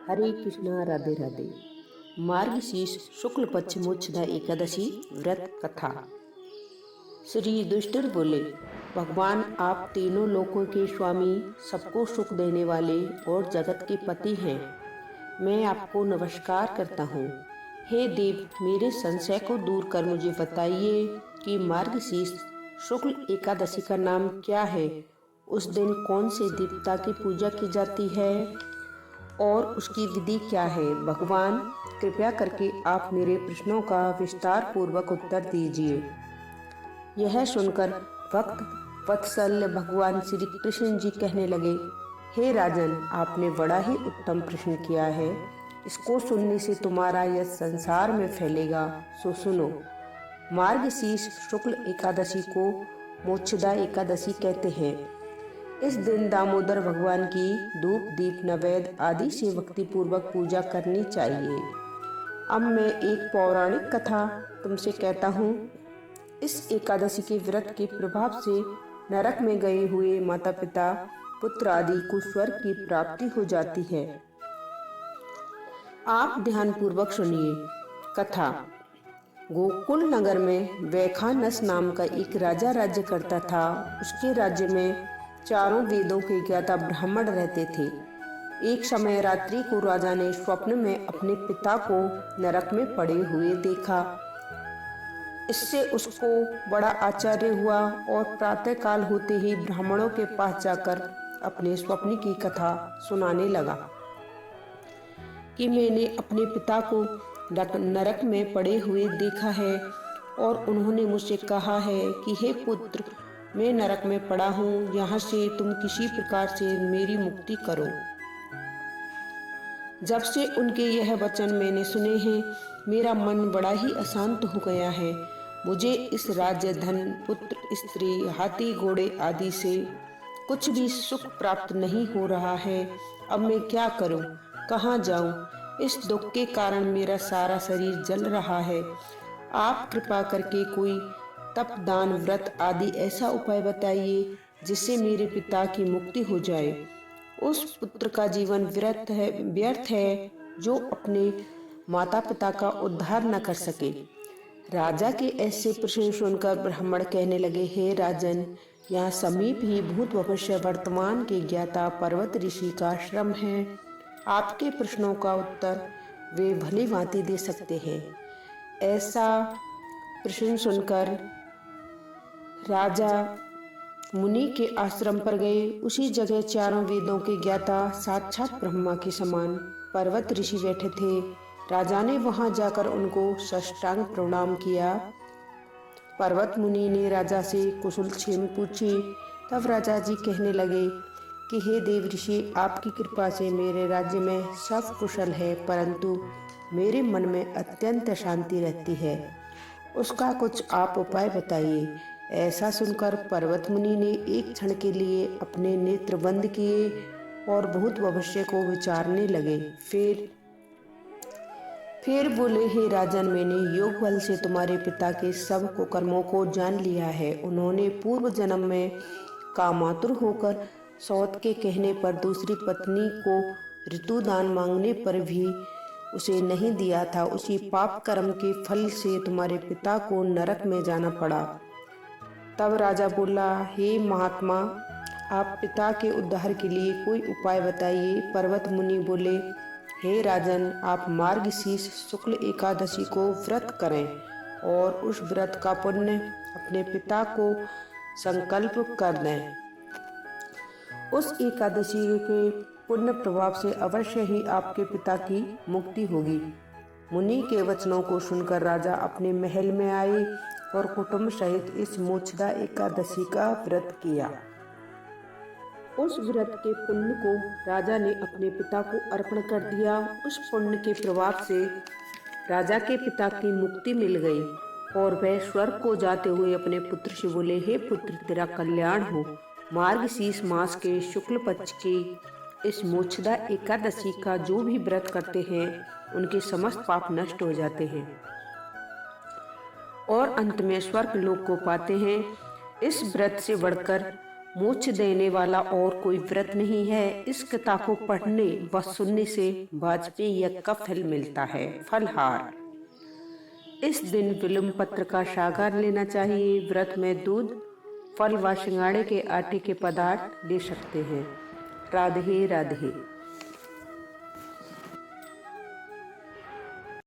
हरे कृष्णा, राधे राधे। मार्गशीर्ष शुक्ल पक्ष मोक्षदा एकादशी व्रत कथा। श्री युधिष्ठिर बोले, भगवान आप तीनों लोकों के स्वामी, सबको सुख देने वाले और जगत के पति हैं। मैं आपको नमस्कार करता हूँ। हे देव, मेरे संशय को दूर कर मुझे बताइए कि मार्गशीर्ष शुक्ल एकादशी का नाम क्या है। उस दिन कौन से देवता की पूजा की जाती है और उसकी विधि क्या है। भगवान, कृपया करके आप मेरे प्रश्नों का विस्तार पूर्वक उत्तर दीजिए। यह सुनकर भक्त वत्सल भगवान श्री कृष्ण जी कहने लगे, हे राजन, आपने बड़ा ही उत्तम प्रश्न किया है। इसको सुनने से तुम्हारा यह संसार में फैलेगा, सो सुनो। मार्गशीर्ष शुक्ल एकादशी को मोक्षदा एकादशी कहते हैं। इस दिन दामोदर भगवान की धूप दीप नैवेद्य आदि से भक्ति पूर्वक पूजा करनी चाहिए। अब मैं एक पौराणिक कथा तुमसे कहता हूँ। इस एकादशी के व्रत के प्रभाव से नरक में गए हुए माता पिता, पुत्र आदि को स्वर्ग की प्राप्ति हो जाती है। आप ध्यान पूर्वक सुनिए कथा। गोकुल नगर में वैखानस नाम का एक राजा राज्य करता था। उसके राज्य में चारों वेदों के ज्ञाता ब्राह्मण रहते थे। एक समय रात्रि को राजा ने स्वप्न में अपने पिता को नरक में पड़े हुए देखा। इससे उसको बड़ा आश्चर्य हुआ और प्रातःकाल होते ही ब्राह्मणों के पास जाकर अपने स्वप्न की कथा सुनाने लगा कि मैंने अपने पिता को नरक में पड़े हुए देखा है और उन्होंने मुझसे कहा है कि हे पुत्र, मैं नरक में पड़ा हूँ, यहाँ से तुम किसी प्रकार से मेरी मुक्ति करो। जब से उनके यह वचन मैंने सुने हैं, मेरा मन बड़ा ही अशांत हो गया है। मुझे इस राज्य, धन, पुत्र, स्त्री, हाथी, घोड़े आदि से कुछ भी सुख प्राप्त नहीं हो रहा है। अब मैं क्या करूं? कहाँ जाऊं? इस दुख के कारण मेरा सारा शरीर जल रहा है। आप कृपा करके कोई तप, दान, व्रत आदि ऐसा उपाय बताइए जिससे मेरे पिता की मुक्ति हो जाए। उस पुत्र का जीवन व्यर्थ है जो अपने माता पिता का उद्धार न कर सके। राजा के ऐसे प्रश्न सुनकर ब्राह्मण कहने लगे, हे राजन, यहाँ समीप ही भूत भविष्य वर्तमान के ज्ञाता पर्वत ऋषि का आश्रम है। आपके प्रश्नों का उत्तर वे भली भांति दे सकते हैं। ऐसा प्रश्न सुनकर राजा मुनि के आश्रम पर गए। उसी जगह चारों वेदों के ज्ञाता, साक्षात ब्रह्मा के समान पर्वत ऋषि बैठे थे। राजा ने वहां जाकर उनको साष्टांग प्रणाम किया। पर्वत मुनि ने राजा से कुशल क्षेम पूछी। तब राजा जी कहने लगे कि हे देव ऋषि, आपकी कृपा से मेरे राज्य में सब कुशल है, परंतु मेरे मन में अत्यंत शांति रहती है। उसका कुछ आप उपाय बताइए। ऐसा सुनकर पर्वत मुनि ने एक क्षण के लिए अपने नेत्र बंद किए और भूत भविष्य को विचारने लगे। फिर बोले, हे राजन, मैंने योग बल से तुम्हारे पिता के सब कुकर्मों को जान लिया है। उन्होंने पूर्व जन्म में कामातुर होकर सौत के कहने पर दूसरी पत्नी को ऋतुदान मांगने पर भी उसे नहीं दिया था। उसी पाप कर्म के फल से तुम्हारे पिता को नरक में जाना पड़ा। तब राजा बोला, हे महात्मा, आप पिता के उद्धार के लिए कोई उपाय बताइए। पर्वत मुनि बोले, हे राजन, आप मार्गशीर्ष शुक्ल एकादशी को व्रत करें और उस व्रत का पुण्य अपने पिता को संकल्प कर दें। उस एकादशी के पुण्य प्रभाव से अवश्य ही आपके पिता की मुक्ति होगी। मुनि के वचनों को सुनकर राजा अपने महल में आए और कुटुंब सहित इस मोक्षदा एकादशी का व्रत किया। उस व्रत के पुण्य को राजा ने अपने पिता को अर्पण कर दिया। उस पुण्य के प्रभाव से राजा के पिता की मुक्ति मिल गई और वह स्वर्ग को जाते हुए अपने पुत्र से बोले, हे पुत्र, तेरा कल्याण हो। मार्गशीर्ष मास के शुक्ल पक्ष की इस मोक्षदा एकादशी का जो भी व्रत करते हैं, उनके समस्त पाप नष्ट हो जाते हैं और अंत में स्वर्ग लोक को पाते हैं। इस व्रत से बढ़कर मोक्ष देने वाला और कोई व्रत नहीं है। इस कथा को पढ़ने व सुनने से वाजपेयी यज्ञ का फल मिलता है। फलहार, इस दिन बिल्व पत्र का सागर लेना चाहिए। व्रत में दूध, फल व सिंगाड़े के आटे के पदार्थ ले सकते हैं। राधे राधे।